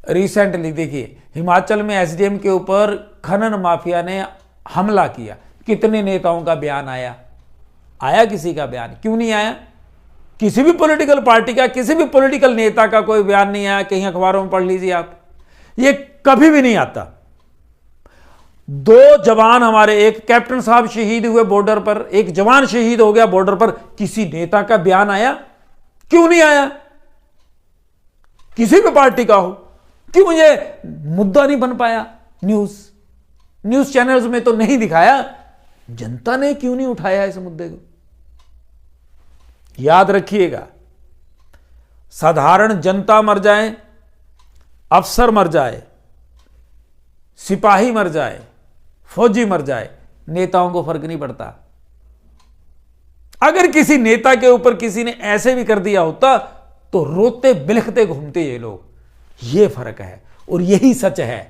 Recently देखिए हिमाचल में SDM के ऊपर खनन माफिया ने हमला किया, कितने नेताओं का बयान आया? आया किसी का बयान? क्यों नहीं आया? किसी भी पॉलिटिकल पार्टी का, किसी भी पॉलिटिकल नेता का कोई बयान नहीं आया। कहीं अखबारों में पढ़ लीजिए आप, ये कभी भी नहीं आता। 2 जवान हमारे, एक कैप्टन साहब शहीद हुए बॉर्डर पर, एक जवान शहीद हो गया बॉर्डर पर, किसी नेता का बयान आया? क्यों नहीं आया? किसी भी पार्टी का हो, क्यों ये मुद्दा नहीं बन पाया? न्यूज चैनल्स में तो नहीं दिखाया, जनता ने क्यों नहीं उठाया इस मुद्दे को? याद रखिएगा, साधारण जनता मर जाए, अफसर मर जाए, सिपाही मर जाए, फौजी मर जाए, नेताओं को फर्क नहीं पड़ता। अगर किसी नेता के ऊपर किसी ने ऐसे भी कर दिया होता तो रोते बिलखते घूमते ये लोग। ये फर्क है और यही सच है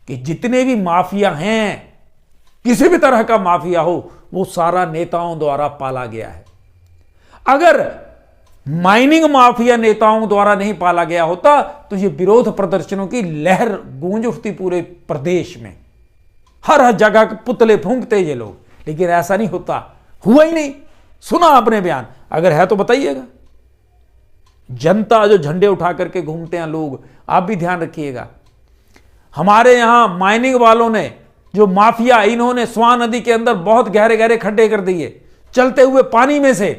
कि जितने भी माफिया हैं, किसी भी तरह का माफिया हो, वो सारा नेताओं द्वारा पाला गया है। अगर माइनिंग माफिया नेताओं द्वारा नहीं पाला गया होता तो ये विरोध प्रदर्शनों की लहर गूंज उठती पूरे प्रदेश में, हर जगह पुतले फूंकते ये लोग। लेकिन ऐसा नहीं होता, हुआ ही नहीं। सुना आपने बयान? अगर है तो बताइएगा। जनता जो झंडे उठा करके घूमते हैं लोग, आप भी ध्यान रखिएगा। हमारे यहां माइनिंग वालों ने, जो माफिया, इन्होंने स्वान नदी के अंदर बहुत गहरे गहरे खड्डे कर दिए। चलते हुए पानी में से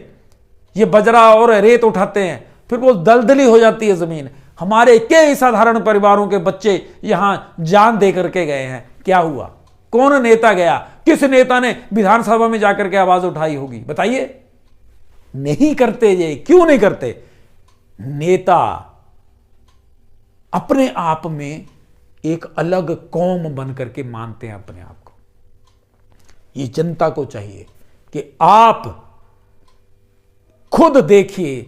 ये बजरा और रेत उठाते हैं, फिर वो दलदली हो जाती है जमीन। हमारे कई साधारण परिवारों के बच्चे यहां जान दे करके गए हैं। क्या हुआ? कौन नेता गया? किस नेता ने विधानसभा में जाकर के आवाज उठाई होगी? बताइए। नहीं करते ये। क्यों नहीं करते? नेता अपने आप में एक अलग कौम बन करके मानते हैं अपने आप को। ये जनता को चाहिए कि आप खुद देखिए,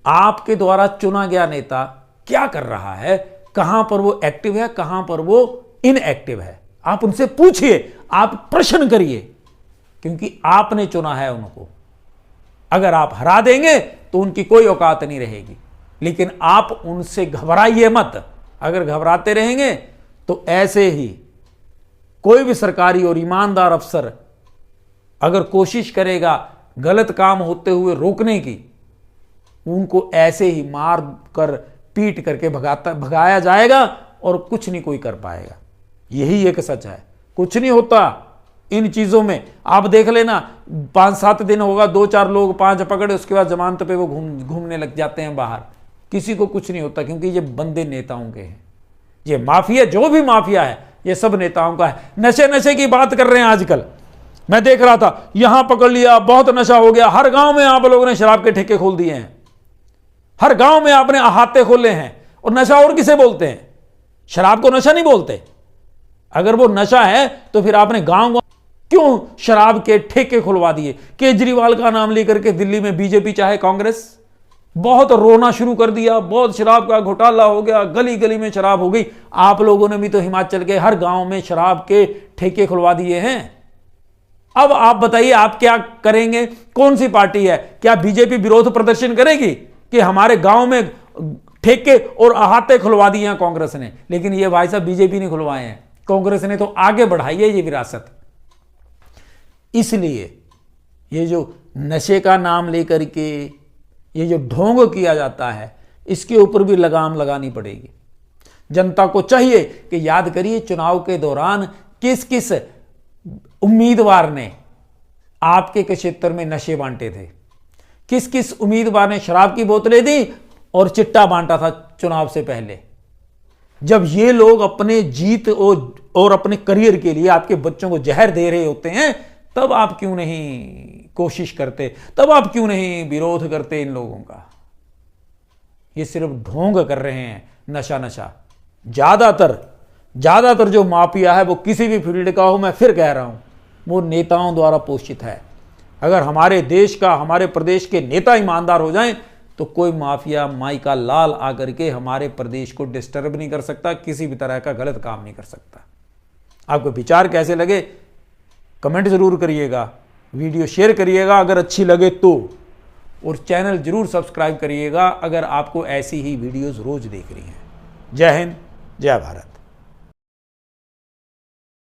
आपके द्वारा चुना गया नेता क्या कर रहा है, कहां पर वो एक्टिव है, कहां पर वो इनएक्टिव है। आप उनसे पूछिए, आप प्रश्न करिए, क्योंकि आपने चुना है उनको। अगर आप हरा देंगे तो उनकी कोई औकात नहीं रहेगी। लेकिन आप उनसे घबराइए मत। अगर घबराते रहेंगे तो ऐसे ही कोई भी सरकारी और ईमानदार अफसर अगर कोशिश करेगा गलत काम होते हुए रोकने की, उनको ऐसे ही मार कर पीट करके भगाया जाएगा और कुछ नहीं कोई कर पाएगा। यही एक सच है। कुछ नहीं होता इन चीजों में। आप देख लेना, 5-7 दिन होगा, 2-4 लोग 5 पकड़े, उसके बाद जमानत पे वो घूमने लग जाते हैं बाहर। किसी को कुछ नहीं होता, क्योंकि ये बंदे नेताओं के हैं। ये माफिया, जो भी माफिया है, ये सब नेताओं का है। नशे की बात कर रहे हैं आजकल। मैं देख रहा था, यहां पकड़ लिया, बहुत नशा हो गया। हर गांव में आप लोगों ने शराब के ठेके खोल दिए हैं। हर गांव में आपने अहाते खोले हैं। और नशा और किसे बोलते हैं? शराब को नशा नहीं बोलते। अगर वो नशा है तो फिर आपने गांव क्यों शराब के ठेके खुलवा दिए? केजरीवाल का नाम लेकर के दिल्ली में बीजेपी चाहे कांग्रेस बहुत रोना शुरू कर दिया, बहुत शराब का घोटाला हो गया, गली गली में शराब हो गई। आप लोगों ने भी तो हिमाचल के हर गांव में शराब के ठेके खुलवा दिए हैं। अब आप बताइए, आप क्या करेंगे? कौन सी पार्टी है? क्या बीजेपी विरोध प्रदर्शन करेगी कि हमारे गांव में ठेके और अहाते खुलवा दिए हैं कांग्रेस ने? लेकिन ये भाई साहब बीजेपी ने खुलवाए हैं, कांग्रेस ने तो आगे बढ़ाई है ये विरासत। इसलिए ये जो नशे का नाम लेकर के ये जो ढोंग किया जाता है, इसके ऊपर भी लगाम लगानी पड़ेगी। जनता को चाहिए कि याद करिए, चुनाव के दौरान किस किस उम्मीदवार ने आपके क्षेत्र में नशे बांटे थे, किस किस उम्मीदवार ने शराब की बोतलें दी और चिट्टा बांटा था चुनाव से पहले। जब ये लोग अपने जीत और अपने करियर के लिए आपके बच्चों को जहर दे रहे होते हैं, तब आप क्यों नहीं कोशिश करते? तब आप क्यों नहीं विरोध करते इन लोगों का? ये सिर्फ ढोंग कर रहे हैं, नशा। ज्यादातर जो माफिया है वो किसी भी फील्ड का हो, मैं फिर कह रहा हूं, वो नेताओं द्वारा पोषित है। अगर हमारे देश का, हमारे प्रदेश के नेता ईमानदार हो जाएं तो कोई माफिया माई का लाल आकर के हमारे प्रदेश को डिस्टर्ब नहीं कर सकता, किसी भी तरह का गलत काम नहीं कर सकता। आपको विचार कैसे लगे कमेंट जरूर करिएगा, वीडियो शेयर करिएगा अगर अच्छी लगे तो, और चैनल जरूर सब्सक्राइब करिएगा अगर आपको ऐसी ही वीडियोस रोज देख रही हैं। जय हिंद, जय भारत।